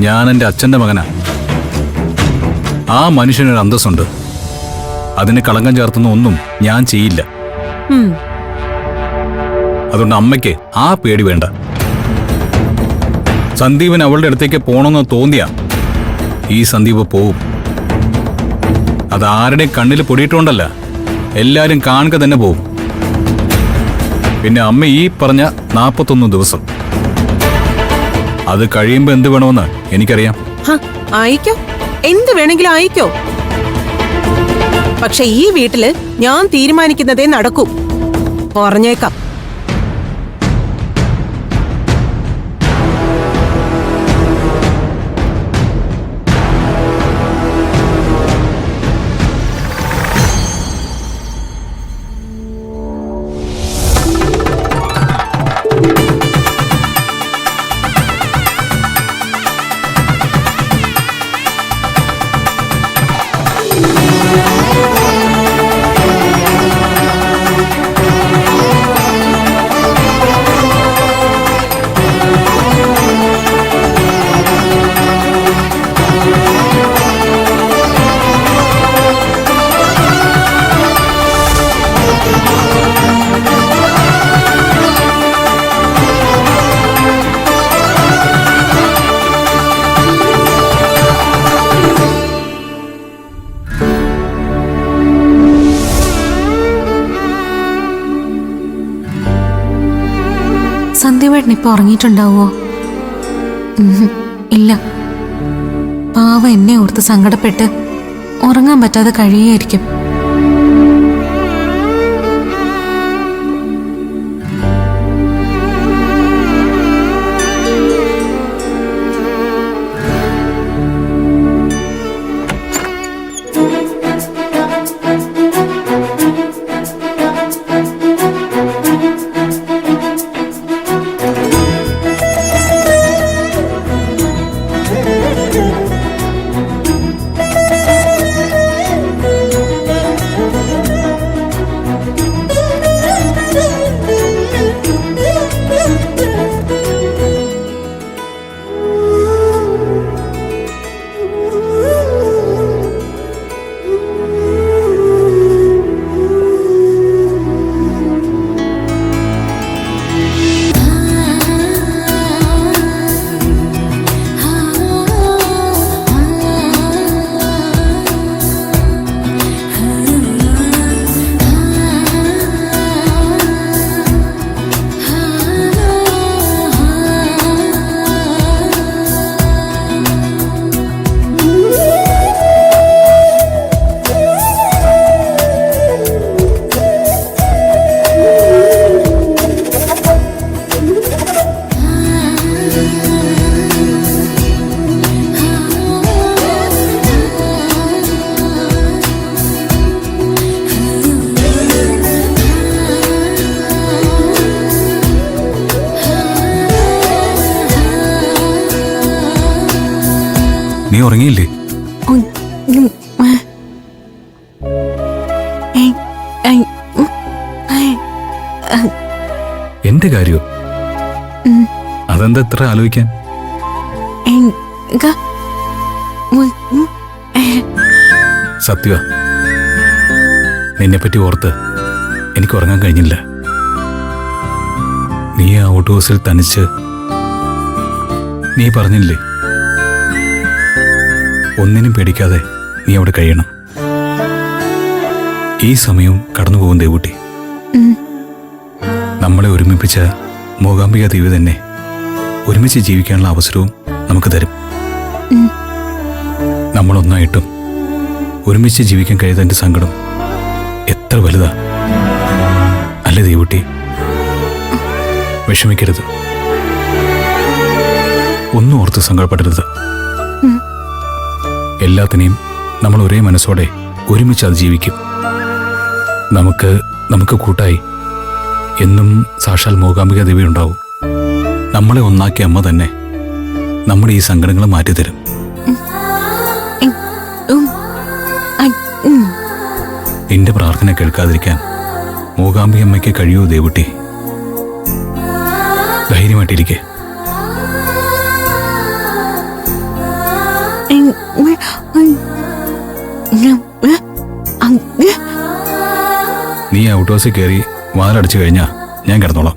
ഞാൻ എൻ്റെ അച്ഛൻ്റെ മകനാ. ആ മനുഷ്യനൊരു അന്തസ്സുണ്ട്. അതിന് കളങ്കം ചേർത്തുന്ന ഒന്നും ഞാൻ ചെയ്യില്ല. അതുകൊണ്ട് അമ്മയ്ക്ക് ആ പേടി വേണ്ട. സന്ദീപിന് അവളുടെ അടുത്തേക്ക് പോണമെന്ന് തോന്നിയാ ഈ സന്ദീപ് പോവും. അതാരുടെ കണ്ണിൽ പൊടിയിട്ടുകൊണ്ടല്ല, എല്ലാരും കാണുക തന്നെ പോവും. പിന്നെ അമ്മ ഈ പറഞ്ഞ 41 ദിവസം, അത് കഴിയുമ്പോ എന്ത് വേണമെന്ന് എനിക്കറിയാം. അയക്കോ, എന്ത് വേണമെങ്കിലും അയക്കോ. പക്ഷെ ഈ വീട്ടില് ഞാൻ തീരുമാനിക്കുന്നതേ നടക്കൂ. പറഞ്ഞേക്കാം. സന്ധ്യവേട്ടൻ ഇപ്പൊ ഉറങ്ങിയിട്ടുണ്ടാവോ? ഇല്ല, പാവ എന്നെ ഓർത്ത് സങ്കടപ്പെട്ട് ഉറങ്ങാൻ പറ്റാതെ കഴിയായിരിക്കും. നീ ഉറങ്ങിയില്ലേ? എന്റെ കാര്യോ? അതെന്താ ഇത്ര ആലോചിക്കാൻ? സത്യ, നിന്നെപ്പറ്റി ഓർത്ത് എനിക്ക് ഉറങ്ങാൻ കഴിഞ്ഞില്ല. നീ ആ ഔട്ട് ഹൗസിൽ തനിച്ച് നീ പറഞ്ഞില്ലേ, ഒന്നിനും പേടിക്കാതെ നീ അവിടെ കഴിയണം. ഈ സമയവും കടന്നു പോകും ദേവൂട്ടി. നമ്മളെ ഒരുമിപ്പിച്ച മൂകാംബിക ദേവി തന്നെ ഒരുമിച്ച് ജീവിക്കാനുള്ള അവസരവും നമുക്ക് തരും. നമ്മളൊന്നായിട്ടും ഒരുമിച്ച് ജീവിക്കാൻ കഴിയുന്നതിന്റെ സങ്കടം എത്ര വലുതാ അല്ലേ ദേവൂട്ടി? വിഷമിക്കരുത്, ഒന്നും ഓർത്ത് സങ്കടപ്പെടരുത്. എല്ലാത്തിനെയും നമ്മൾ ഒരേ മനസ്സോടെ ഒരുമിച്ച് അതിജീവിക്കും. നമുക്ക് കൂട്ടായി എന്നും സാക്ഷാൽ മൂകാംബിക ദേവി ഉണ്ടാവും. നമ്മളെ ഒന്നാക്കിയ അമ്മ തന്നെ നമ്മുടെ ഈ സങ്കടങ്ങൾ മാറ്റിത്തരും. നിന്റെ പ്രാർത്ഥന കേൾക്കാതിരിക്കാൻ മൂകാംബിക അമ്മയ്ക്ക് കഴിയൂ ദേവുട്ടി? ധൈര്യമായിട്ടിരിക്കെ. നീ ഔട്ട് ഹൗസിൽ കയറി വാതിലടച്ചു കഴിഞ്ഞാ ഞാൻ കിടന്നോളാം.